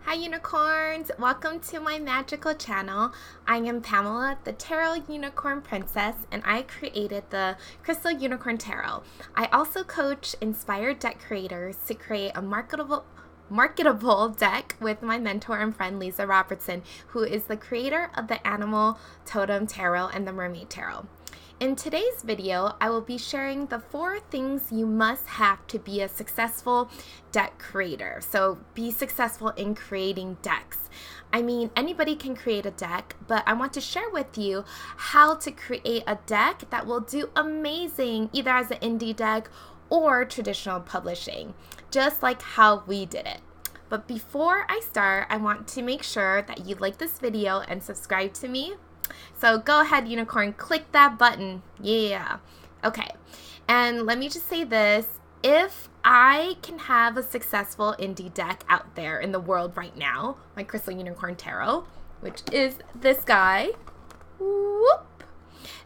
Hi unicorns! Welcome to my magical channel. I am Pamela, the Tarot Unicorn Princess, and I created the Crystal Unicorn Tarot. I also coach inspired deck creators to create a marketable deck with my mentor and friend Lisa Robertson, who is the creator of the Animal Totem Tarot and the Mermaid Tarot. In today's video, I will be sharing the 4 things you must have to be a successful deck creator. So be successful in creating decks. I mean, anybody can create a deck, but I want to share with you how to create a deck that will do amazing either as an indie deck or traditional publishing, just like how we did it. But before I start, I want to make sure that you like this video and subscribe to me. So go ahead, unicorn, click that button. Yeah. Okay. And let me just say this. If I can have a successful indie deck out there in the world right now, my Crystal Unicorn Tarot, which is this guy, whoop,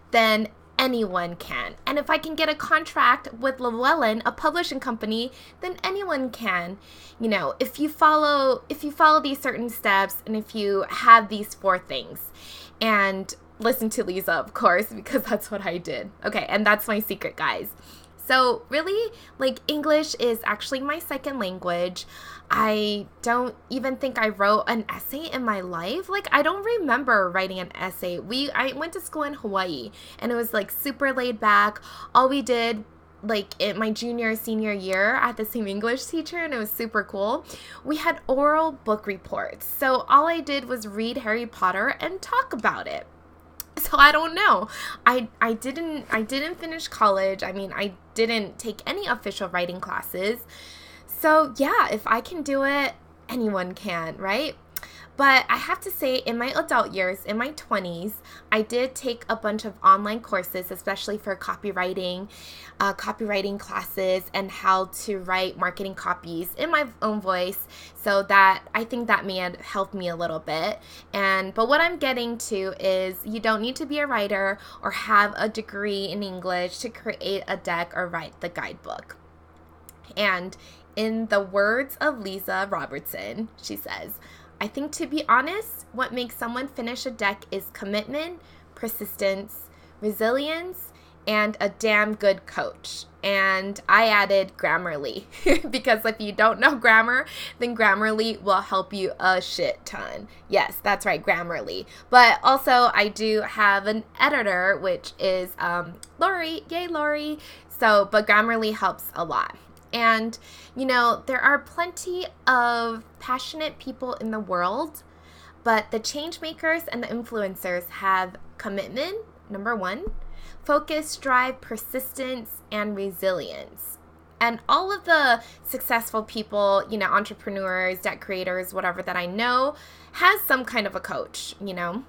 then anyone can. And if I can get a contract with Llewellyn, a publishing company, then anyone can. You know, if you follow these certain steps and if you have these 4 things. And listen to Lisa, of course, because that's what I did. Okay, and that's my secret, guys. So really, like, English is actually my second language. I don't even think I wrote an essay in my life. Like, I don't remember writing an essay. I went to school in Hawaii, and it was, like, super laid back. All we did, like, in my senior year, I had the same English teacher, and it was super cool. We had oral book reports. So all I did was read Harry Potter and talk about it. So I don't know. I didn't finish college. I mean, I didn't take any official writing classes. So yeah, if I can do it, anyone can, right? But I have to say, in my adult years, in my 20s, I did take a bunch of online courses, especially for copywriting classes, and how to write marketing copies in my own voice. So that, I think that may have helped me a little bit. But what I'm getting to is you don't need to be a writer or have a degree in English to create a deck or write the guidebook. And in the words of Lisa Robertson, she says, I think, to be honest, what makes someone finish a deck is commitment, persistence, resilience, and a damn good coach. And I added Grammarly because if you don't know grammar, then Grammarly will help you a shit ton. Yes, that's right, Grammarly. But also I do have an editor, which is Lori. Yay, Lori. But Grammarly helps a lot. And, you know, there are plenty of passionate people in the world, but the change makers and the influencers have commitment, number 1, focus, drive, persistence, and resilience. And all of the successful people, you know, entrepreneurs, deck creators, whatever that I know, has some kind of a coach, you know.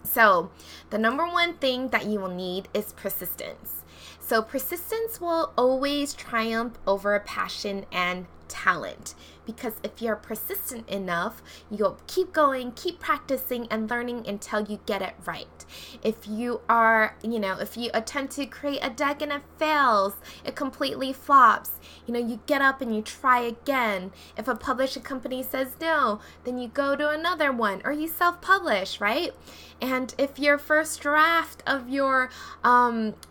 So the number 1 thing that you will need is persistence. So persistence will always triumph over passion and talent, because if you're persistent enough, you'll keep going, keep practicing and learning until you get it right. If you are, you know, if you attempt to create a deck and it fails, it completely flops, you know, you get up and you try again. If a publishing company says no, then you go to another one or you self-publish, right? And if your first draft of your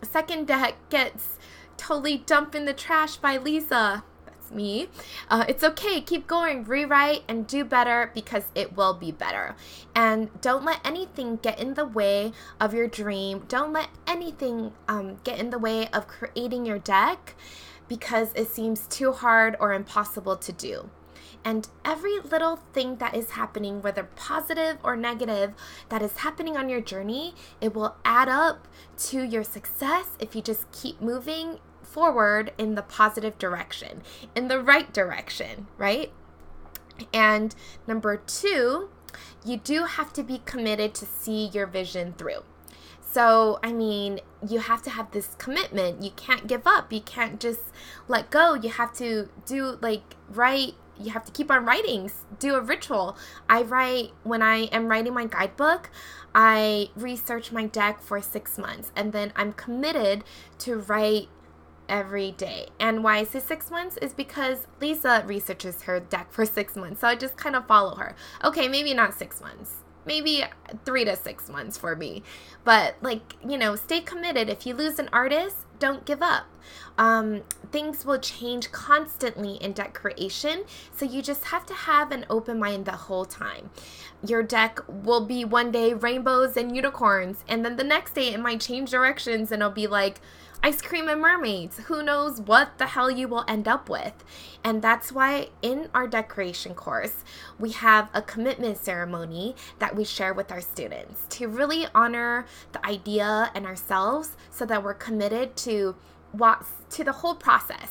second deck gets totally dumped in the trash by Lisa, me, it's okay, keep going, rewrite and do better, because it will be better. And don't let anything get in the way of your dream. Don't let anything get in the way of creating your deck because it seems too hard or impossible to do. And every little thing that is happening, whether positive or negative, that is happening on your journey, it will add up to your success if you just keep moving forward in the positive direction, in the right direction, right? And number 2, you do have to be committed to see your vision through. So, I mean, you have to have this commitment. You can't give up. You can't just let go. You have to write. You have to keep on writing. Do a ritual. I write, when I am writing my guidebook, I research my deck for 6 months, and then I'm committed to write every day. And why I say 6 months is because Lisa researches her deck for 6 months. So I just kind of follow her. Okay, maybe not 6 months. Maybe 3 to 6 months for me. But like, stay committed. If you lose an artist, don't give up. Things will change constantly in deck creation, so you just have to have an open mind the whole time. Your deck will be one day rainbows and unicorns, and then the next day it might change directions and it'll be like ice cream and mermaids. Who knows what the hell you will end up with. And that's why in our deck creation course, we have a commitment ceremony that we share with our students to really honor the idea and ourselves, so that we're committed to the whole process,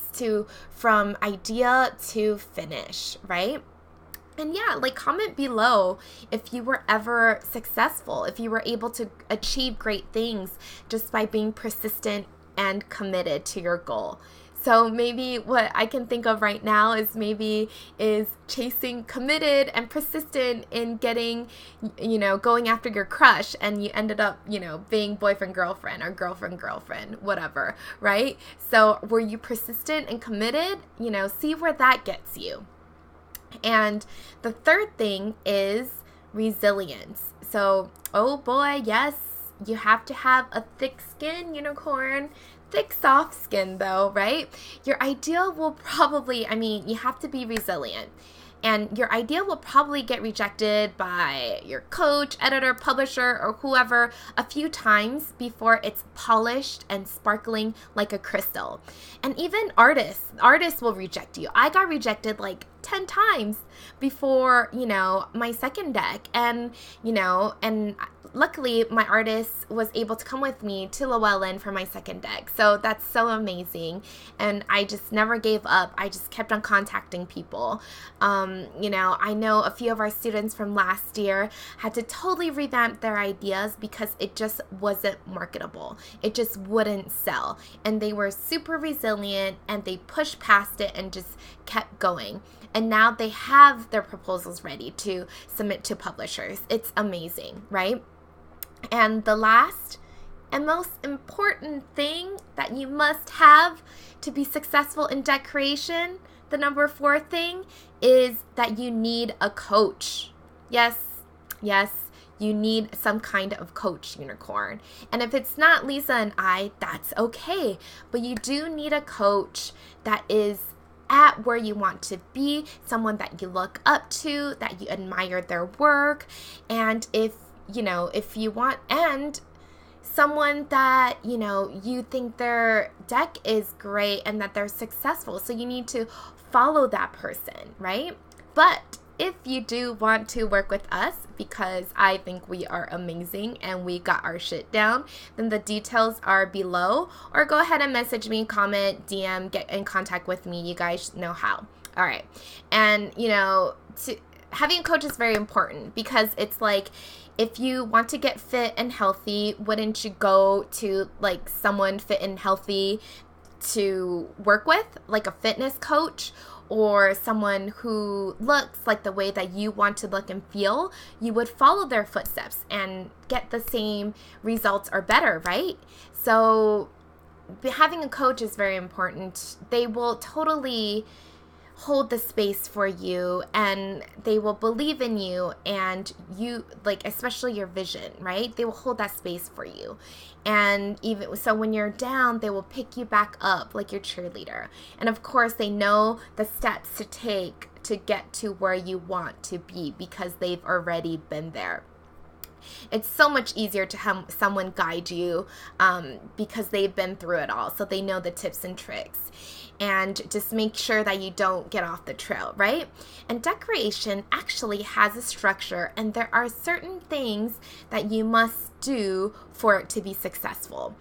from idea to finish, right? And yeah, like, comment below if you were ever successful, if you were able to achieve great things just by being persistent and committed to your goal. So maybe what I can think of right now is chasing committed and persistent in getting, going after your crush, and you ended up, being boyfriend, girlfriend, or girlfriend, girlfriend, whatever, right? So were you persistent and committed? See where that gets you. And the third thing is resilience. So, oh boy, yes, you have to have a thick skin, unicorn. Thick, soft skin though, right? Your ideal will probably, you have to be resilient. And your idea will probably get rejected by your coach, editor, publisher, or whoever a few times before it's polished and sparkling like a crystal. And even artists will reject you. I got rejected like 10 times before, my second deck. And luckily my artist was able to come with me to Llewellyn for my second deck. So that's so amazing. And I just never gave up. I just kept on contacting people. I know a few of our students from last year had to totally revamp their ideas because it just wasn't marketable. It just wouldn't sell. And they were super resilient and they pushed past it and just kept going. And now they have their proposals ready to submit to publishers. It's amazing, right? And the last and most important thing that you must have to be successful in deck creation, the number 4 thing, is that you need a coach. Yes, you need some kind of coach, unicorn. And if it's not Lisa and I, that's okay. But you do need a coach that is at where you want to be, someone that you look up to, that you admire their work, and if you want, and someone that, you think their deck is great and that they're successful. So you need to follow that person, right? But if you do want to work with us, because I think we are amazing and we got our shit down, then the details are below, or go ahead and message me, comment, DM, get in contact with me. You guys know how. All right. And, having a coach is very important, because it's like, if you want to get fit and healthy, wouldn't you go to like someone fit and healthy to work with, like a fitness coach, or someone who looks like the way that you want to look and feel? You would follow their footsteps and get the same results or better, right? So having a coach is very important. They will totally hold the space for you, and they will believe in you, and you, like, especially your vision, right? They will hold that space for you. And even so, when you're down, they will pick you back up like your cheerleader. And of course, they know the steps to take to get to where you want to be, because they've already been there. It's so much easier to have someone guide you because they've been through it all. So they know the tips and tricks. And just make sure that you don't get off the trail, right? And deck creation actually has a structure, and there are certain things that you must do for it to be successful.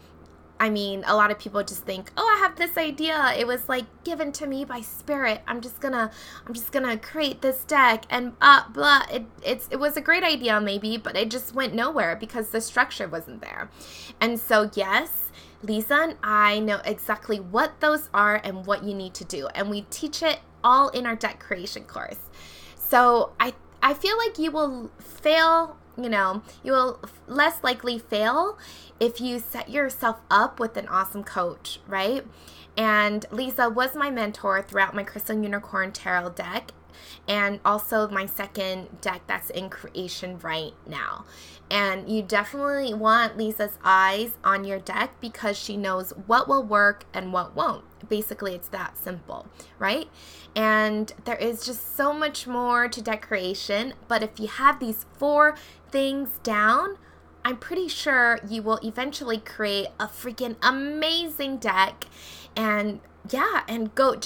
I mean, a lot of people just think, oh, I have this idea. It was like given to me by spirit. I'm just gonna create this deck, and blah. It was a great idea maybe, but it just went nowhere because the structure wasn't there. And so yes, Lisa and I know exactly what those are and what you need to do, and we teach it all in our deck creation course. So I feel like you will fail, you will less likely fail if you set yourself up with an awesome coach, right? And Lisa was my mentor throughout my Crystal Unicorn Tarot deck, and also my second deck that's in creation right now. And you definitely want Lisa's eyes on your deck because she knows what will work and what won't. Basically, it's that simple, right? And there is just so much more to deck creation, but if you have these 4 things down, I'm pretty sure you will eventually create a freaking amazing deck. And yeah, and go,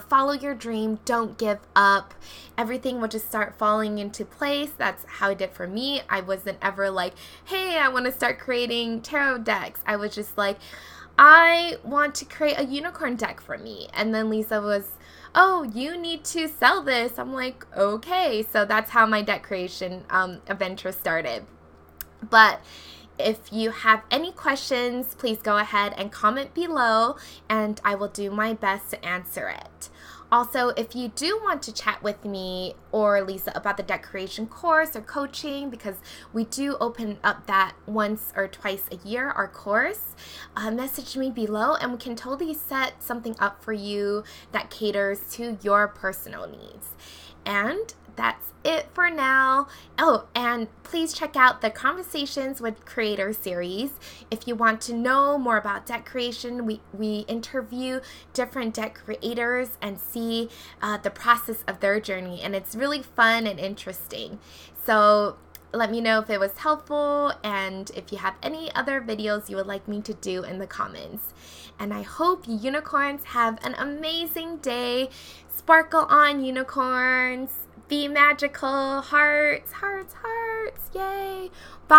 follow your dream. Don't give up. Everything will just start falling into place. That's how it did for me. I wasn't ever like, hey, I want to start creating tarot decks. I was just like, I want to create a unicorn deck for me. And then Lisa was, oh, you need to sell this. I'm like, okay. So that's how my deck creation adventure started. But if you have any questions, please go ahead and comment below, and I will do my best to answer it. Also, if you do want to chat with me or Lisa about the deck creation course or coaching, because we do open up that once or twice a year, our course, message me below and we can totally set something up for you that caters to your personal needs. And that's it for now. Oh, and please check out the Conversations with Creators series. If you want to know more about deck creation, we interview different deck creators and see the process of their journey, and it's really fun and interesting. So let me know if it was helpful and if you have any other videos you would like me to do in the comments. And I hope you unicorns have an amazing day. Sparkle on, unicorns. Be magical. Hearts, hearts, hearts. Yay. Bye.